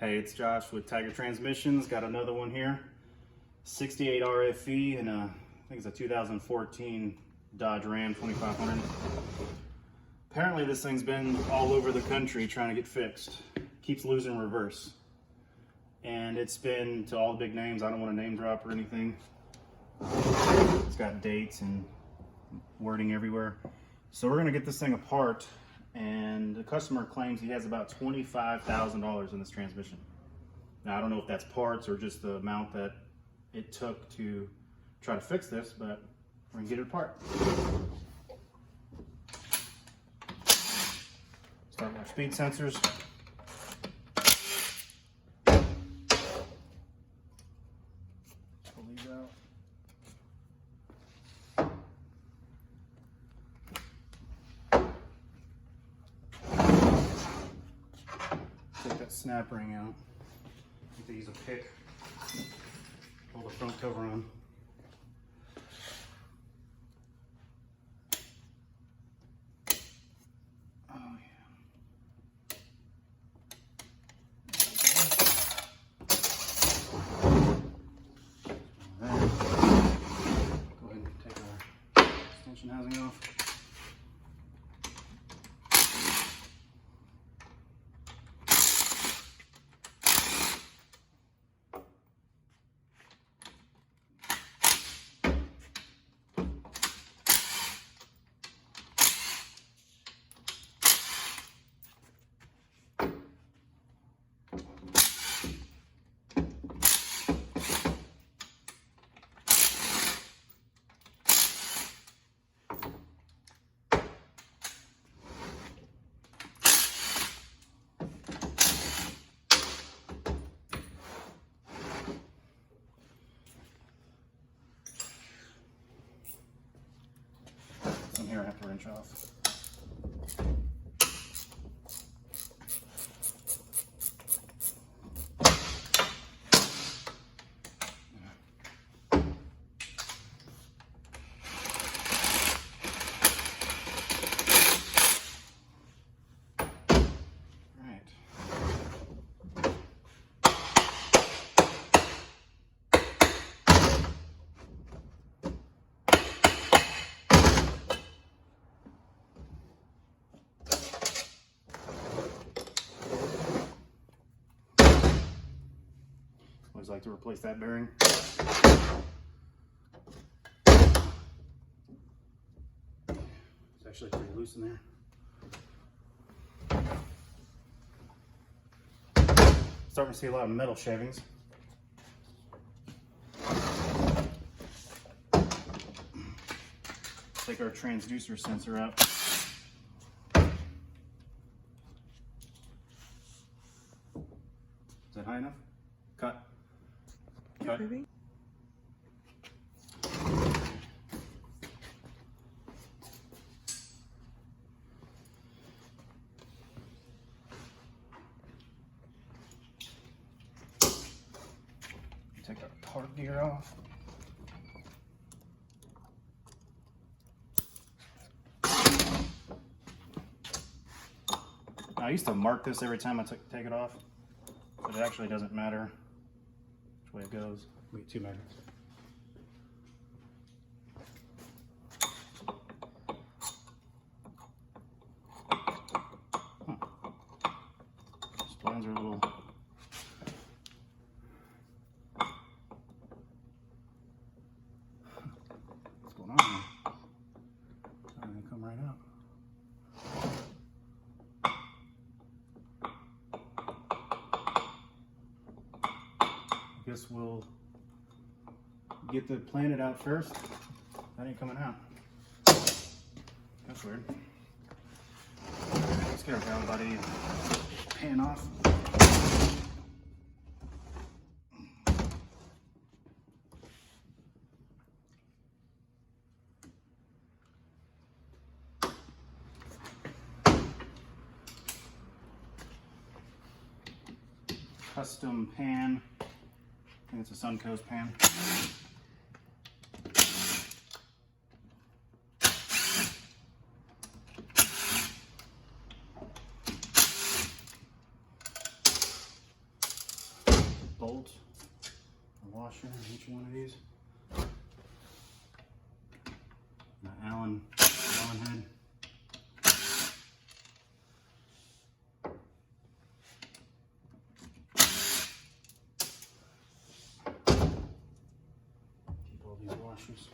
Hey, it's Josh with Tiger Transmissions. Got another one here. 68 RFE and I think it's a 2014 Dodge Ram 2500. Apparently this thing's been all over the country trying to get fixed. Keeps losing reverse. And it's been to all the big names. I don't want to name drop or anything. It's got dates and wording everywhere. So we're gonna get this thing apart, and the customer claims he has about $25,000 in this transmission. Now I don't know if that's parts or just the amount that it took to try to fix this, but we're gonna get it apart. Start with our speed sensors. Pull these out. Take that snap ring out. You can use a pick. Pull the front cover on. Oh yeah. Alright. Go ahead and take our extension housing off. Here I have to wrench off. Always like to replace that bearing. It's actually pretty loose in there. Starting to see a lot of metal shavings. Take our transducer sensor out. Is that high enough? Cut. Cut. Take our torque gear off. Now, I used to mark this every time I take it off, but it actually doesn't matter which way it goes. We get two magnets. These lines are a little. What's going on here? It's not gonna come right out. Guess we'll get the planet out first. That ain't coming out. That's weird. Let's get our valve body pan off. Custom pan. I think it's a Suncoast pan. bolt, a washer in each one of these. An Allen head. Keep all these washers.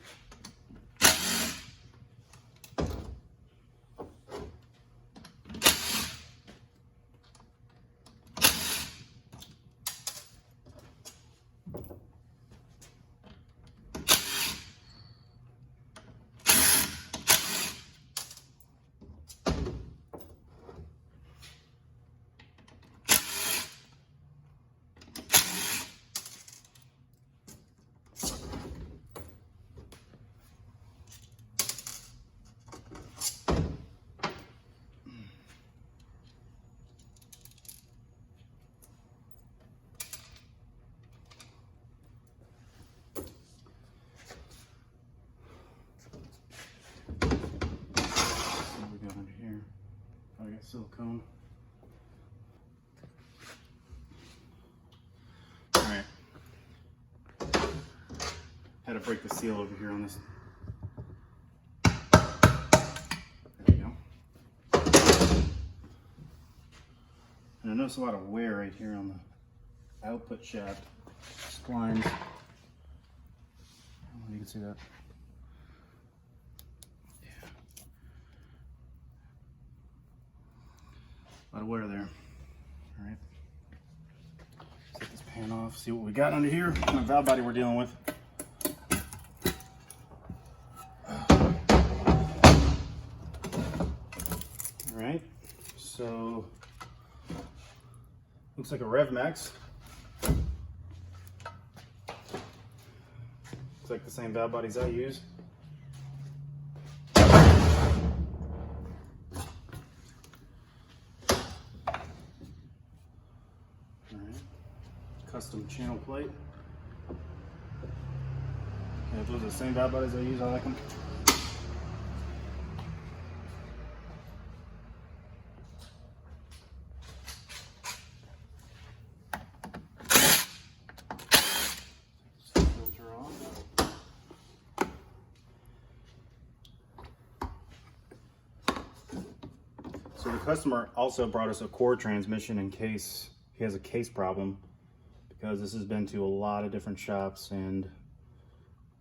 I got silicone. Alright. Had to break the seal over here on this. There we go. And I noticed a lot of wear right here on the output shaft splines. I don't know if you can see that. A lot of wear there. All right. Let's take this pan off, see what we got under here, what kind of valve body we're dealing with. All right, so looks like a RevMax. Looks like the same valve bodies I use. Custom channel plate. Yeah, if those are the same valve bodies I use, I like them. Filter off. So the customer also brought us a core transmission in case he has a case problem, because this has been to a lot of different shops and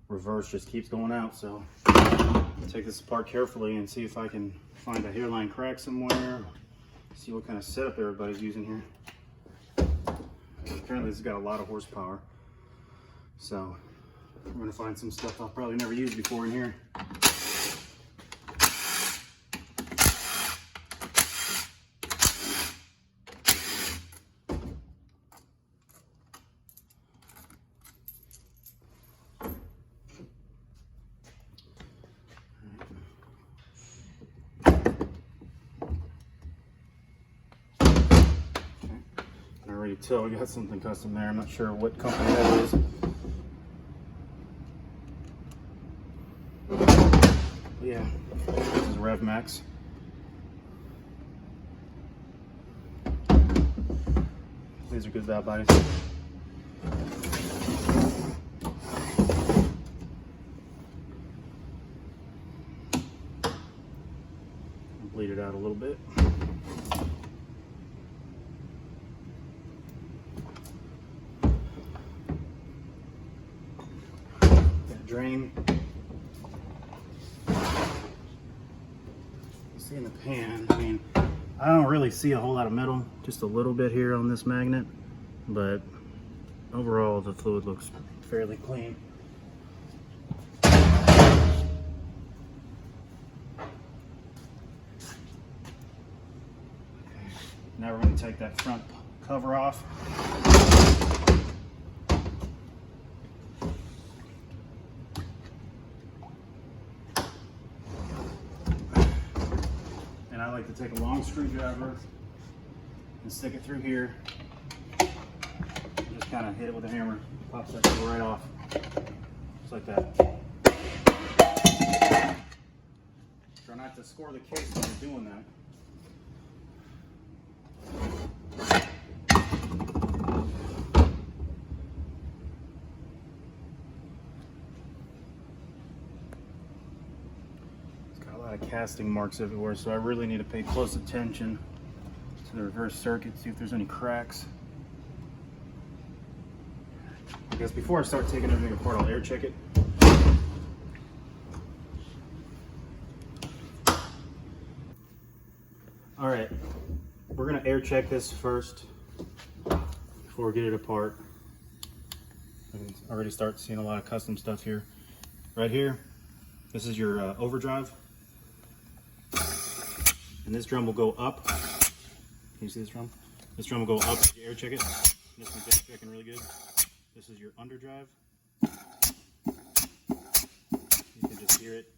reverse just keeps going out. So I'll take this apart carefully and see if I can find a hairline crack somewhere, see what kind of setup everybody's using here. Apparently this has got a lot of horsepower, so I'm gonna find some stuff I've probably never used before in here. Already tell we got something custom there. I'm not sure what company that is. But yeah, this is RevMax. These are good valve bodies. Bleed it out a little bit. Drain. You see in the pan, I mean, I don't really see a whole lot of metal, just a little bit here on this magnet, but overall the fluid looks fairly clean. Now we're going to take that front cover off. And I like to take a long screwdriver and stick it through here. Just kind of hit it with a hammer. Pops that cover right off. Just like that. Try not to score the case when you're doing that. casting marks everywhere, so I really need to pay close attention to the reverse circuit, see if there's any cracks. I guess before I start taking everything apart, I'll air check it. All right, we're gonna air check this first before we get it apart. I can already start seeing a lot of custom stuff here. Right here, this is your overdrive. And this drum will go up. Can you see this drum? This drum will go up if you air check it. This one's air checking really good. This is your underdrive. You can just hear it.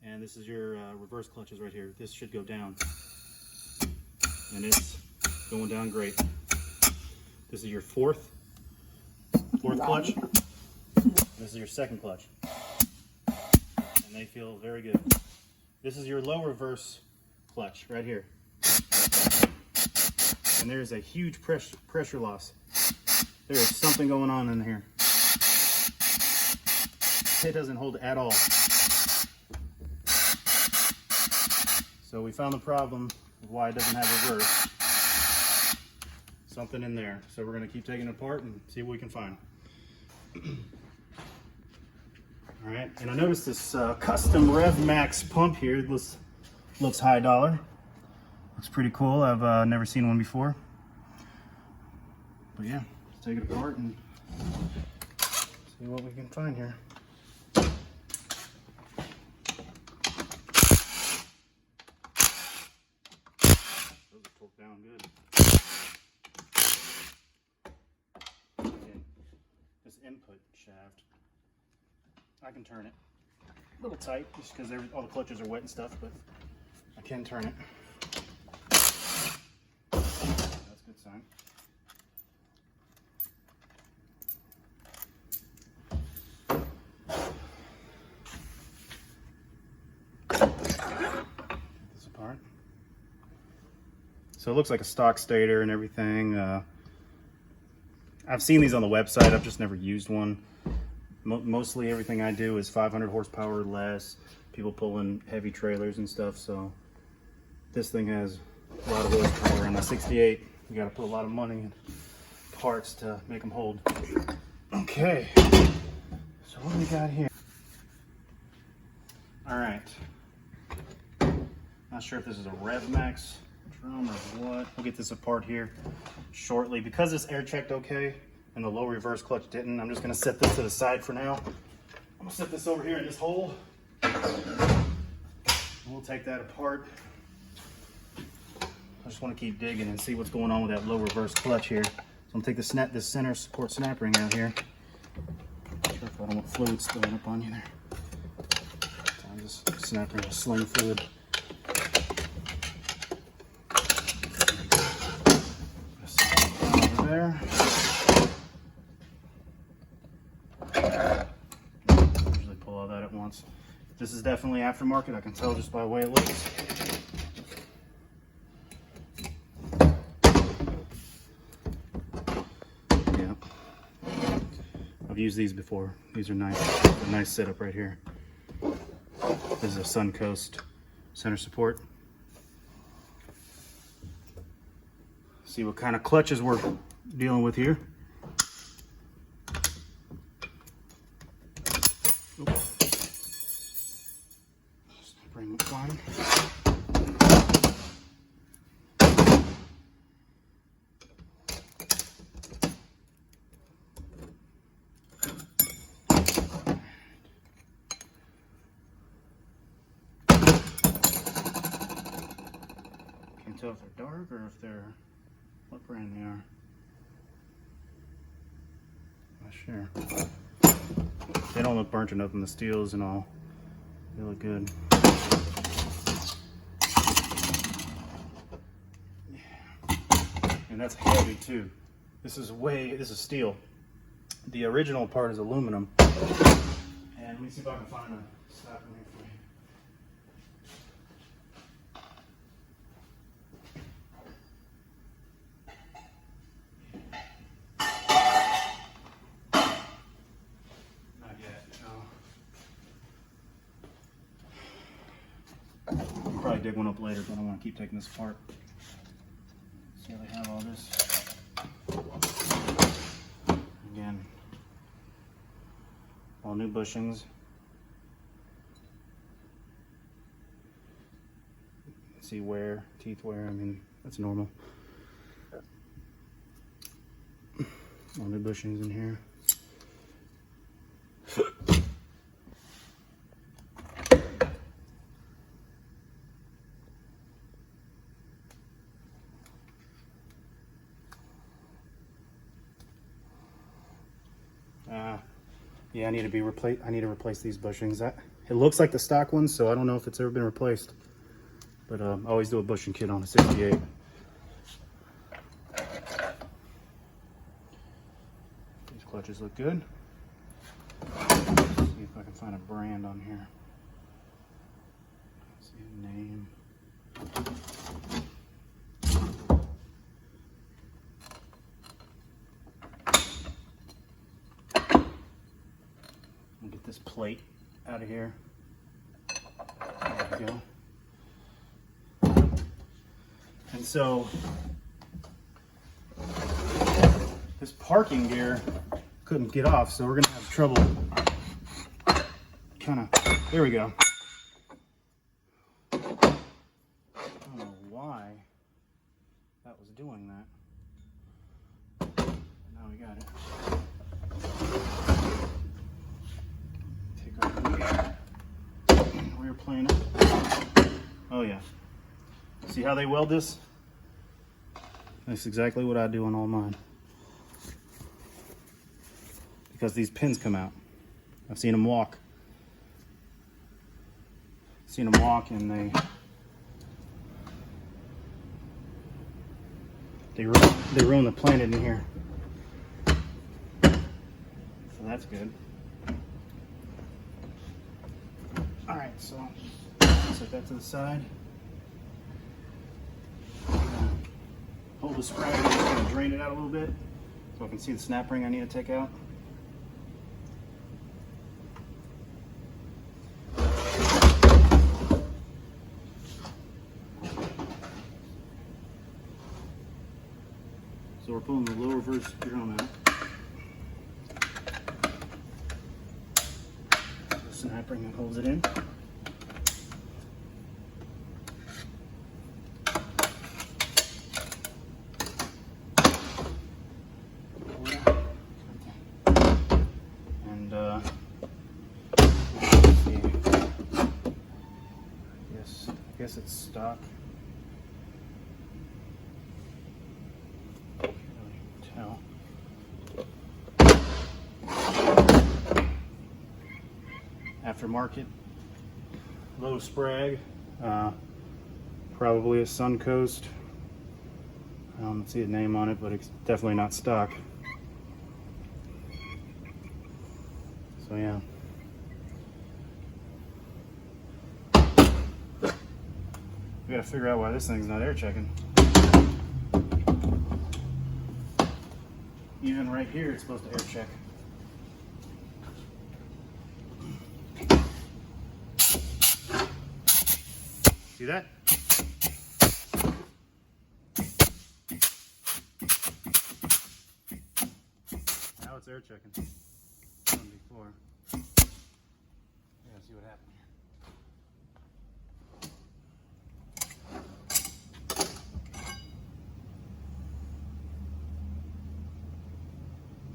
And this is your reverse clutches right here. This should go down. And it's going down great. This is your fourth clutch. This is your second clutch. And they feel very good. This is your low reverse clutch right here. And there's a huge pressure loss. There is something going on in here. It doesn't hold at all. So we found the problem of why it doesn't have reverse. Something in there. So we're going to keep taking it apart and see what we can find. All right, and I noticed this custom Rev Max pump here. This looks high dollar. Looks pretty cool. I've never seen one before. But yeah, let's take it apart and see what we can find here. Those are torqued down good. Okay, this input shaft, I can turn it. A little tight just because all the clutches are wet and stuff, but I can turn it. That's a good sign. Get this apart. So it looks like a stock stator and everything. I've seen these on the website. I've just never used one. Mostly everything I do is 500 horsepower or less. People pulling heavy trailers and stuff. So this thing has a lot of horsepower. And a 68, you got to put a lot of money in parts to make them hold. Okay. So what do we got here? All right. Not sure if this is a Rev Max drum or what. We'll get this apart here shortly. Because it's air checked okay and the low reverse clutch didn't, I'm just gonna set this to the side for now. I'm gonna set this over here in this hole. We'll take that apart. I just want to keep digging and see what's going on with that low reverse clutch here. So I'm gonna take this center support snap ring out here. Not sure if I don't want fluid spilling up on you there. I'm just snap ring, sling fluid. Over there. Usually pull all that at once. This is definitely aftermarket. I can tell just by the way it looks. Yeah, I've used these before. These are nice. A nice setup right here. This is a Suncoast center support. See what kind of clutches we're dealing with here. Bring it fine. Can't tell if they're dark or if they're what brand they are. Not sure. They don't look burnt enough in the steels and all. They look good. Yeah. And that's heavy too. This is steel. The original part is aluminum. And let me see if I can find a stop in here for you. Not yet, no. dig one up later, but I want to keep taking this apart. See how they have all this. Again, all new bushings. See wear, teeth wear, I mean, that's normal. All new bushings in here. Yeah, I need to replace these bushings. It looks like the stock ones, so I don't know if it's ever been replaced. But I always do a bushing kit on a 68. These clutches look good. Let's see if I can find a brand on here. Let's see a name. Get this plate out of here. There we go. And so this parking gear couldn't get off, so we're gonna have trouble there we go. I don't know why that was doing that. Now we got it. Take our rear plane up. Oh yeah. See how they weld this? That's exactly what I do on all mine. Because these pins come out. I've seen them walk. And they ruin the planet in here. So that's good. All right, so set that to the side. Hold the spring, I'm just going to drain it out a little bit so I can see the snap ring I need to take out. So we're pulling the lower reverse drum out. The snap ring that holds it in. I guess it's stock. Can't really tell. Aftermarket, low sprag, probably a Suncoast. I don't see a name on it, but it's definitely not stock. So yeah. We gotta figure out why this thing's not air checking. Even right here, it's supposed to air check. See that? Now it's air checking. Before. Yeah, see what happened here.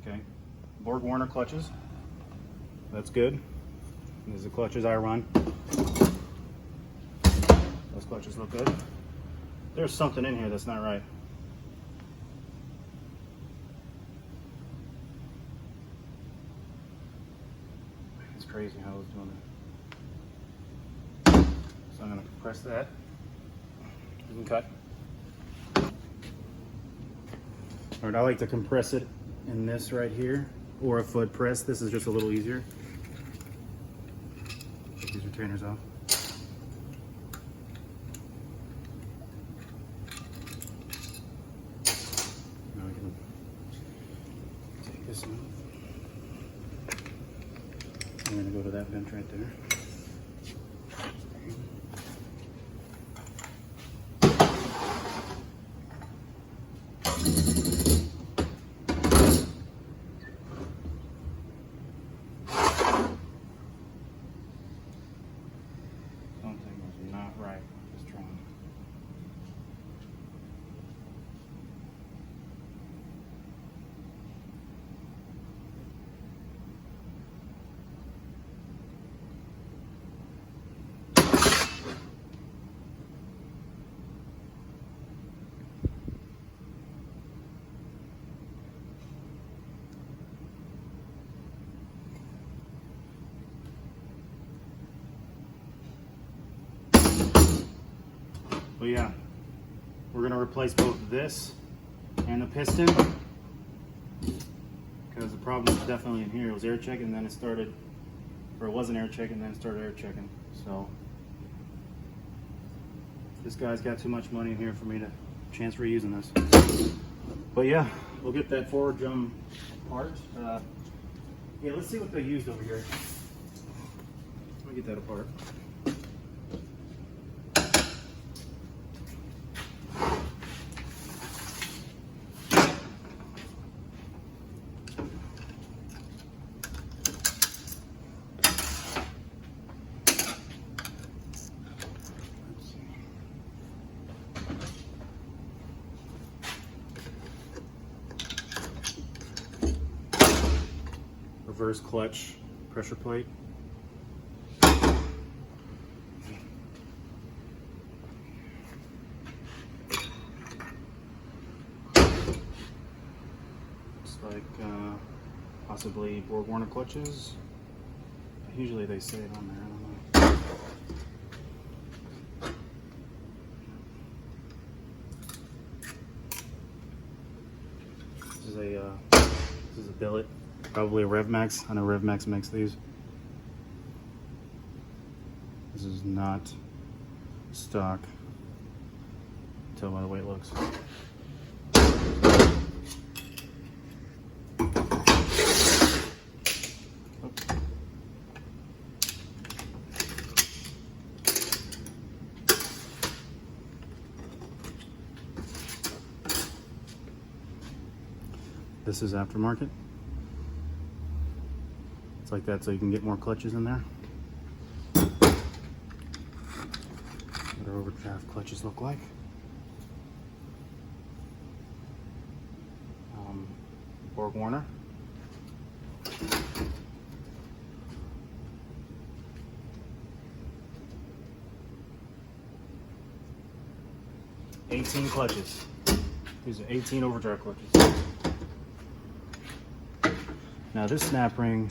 Okay, Borg Warner clutches. That's good. These are the clutches I run. Those clutches look good. There's something in here that's not right. It's crazy how I was doing that. So I'm going to press that. You can cut. All right, I like to compress it in this right here, or a foot press. This is just a little easier. Take these retainers off. Now we can take this off. I'm going to go to that vent right there. But yeah, we're gonna replace both this and the piston, because the problem was definitely in here. It was air checking, and then it started, or it wasn't air checking, and then it started air checking. So this guy's got too much money in here for me to chance reusing this. But yeah, we'll get that forward drum apart. Yeah, let's see what they used over here. Let me get that apart. Reverse clutch pressure plate. Looks like possibly Borg Warner clutches. Usually they say it on there. I don't know. This is a billet. Probably a RevMax. I know RevMax makes these. This is not stock. Tell by the way it looks. This is aftermarket. It's like that so you can get more clutches in there. What our overdraft clutches look like. Borg Warner. $18 clutches. These are 18 overdrive clutches. Now this snap ring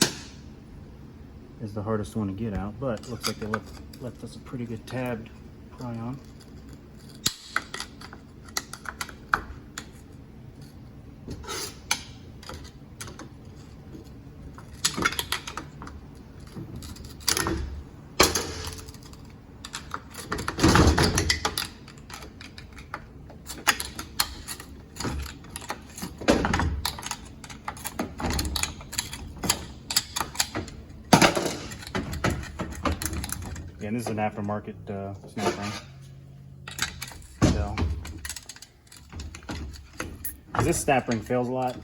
is the hardest one to get out, but looks like they left us a pretty good tab to pry on. And this is an aftermarket snap ring. So, this snap ring fails a lot.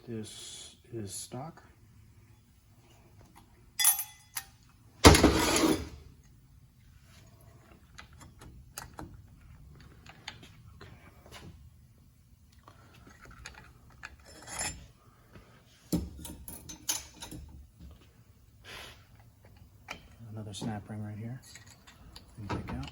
This is stock. Another snap ring right here. And take out.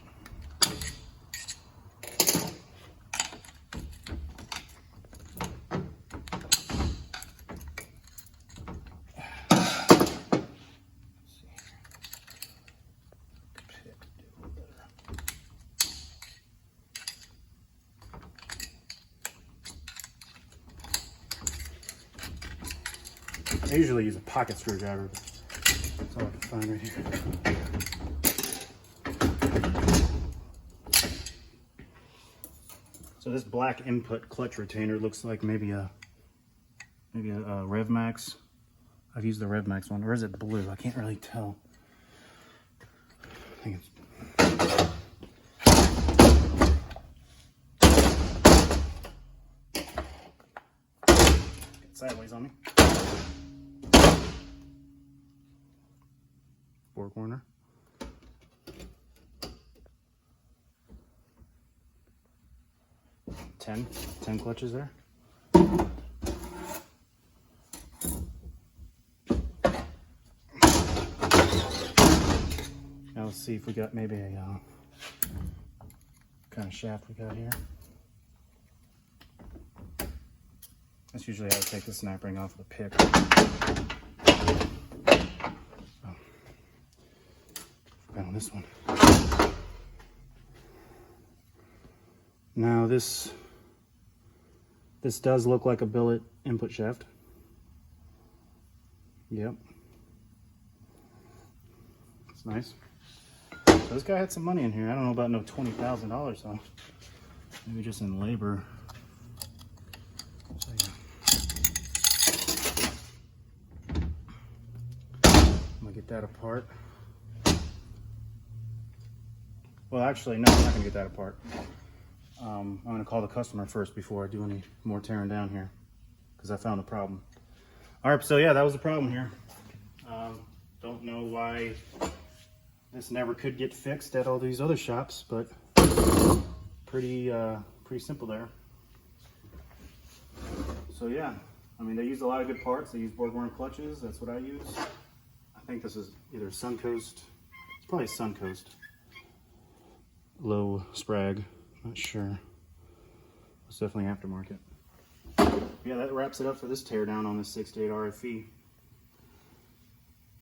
I usually use a pocket screwdriver, but that's all I can find right here. So this black input clutch retainer looks like maybe a RevMax. I've used the RevMax one, or is it blue? I can't really tell. I think it's sideways on me. Borg Warner. Ten clutches there. Now let's see if we got maybe a kind of shaft we got here. That's usually how I take the snap ring off with a pick. Oh. Forgot on this one. Now this does look like a billet input shaft. Yep. It's nice. So this guy had some money in here. I don't know about no $20,000 though. Maybe just in labor. So yeah. I'm gonna get that apart. Well, actually, no, I'm not gonna get that apart. I'm gonna call the customer first before I do any more tearing down here, because I found a problem. All right, so yeah, that was the problem here. Don't know why this never could get fixed at all these other shops, but pretty simple there. So yeah, I mean, they use a lot of good parts. They use board worm clutches. That's what I use. I think this is either Suncoast. It's probably Suncoast. Low Sprag. Not sure. It's definitely aftermarket. Yeah, that wraps it up for this teardown on this 68 RFE.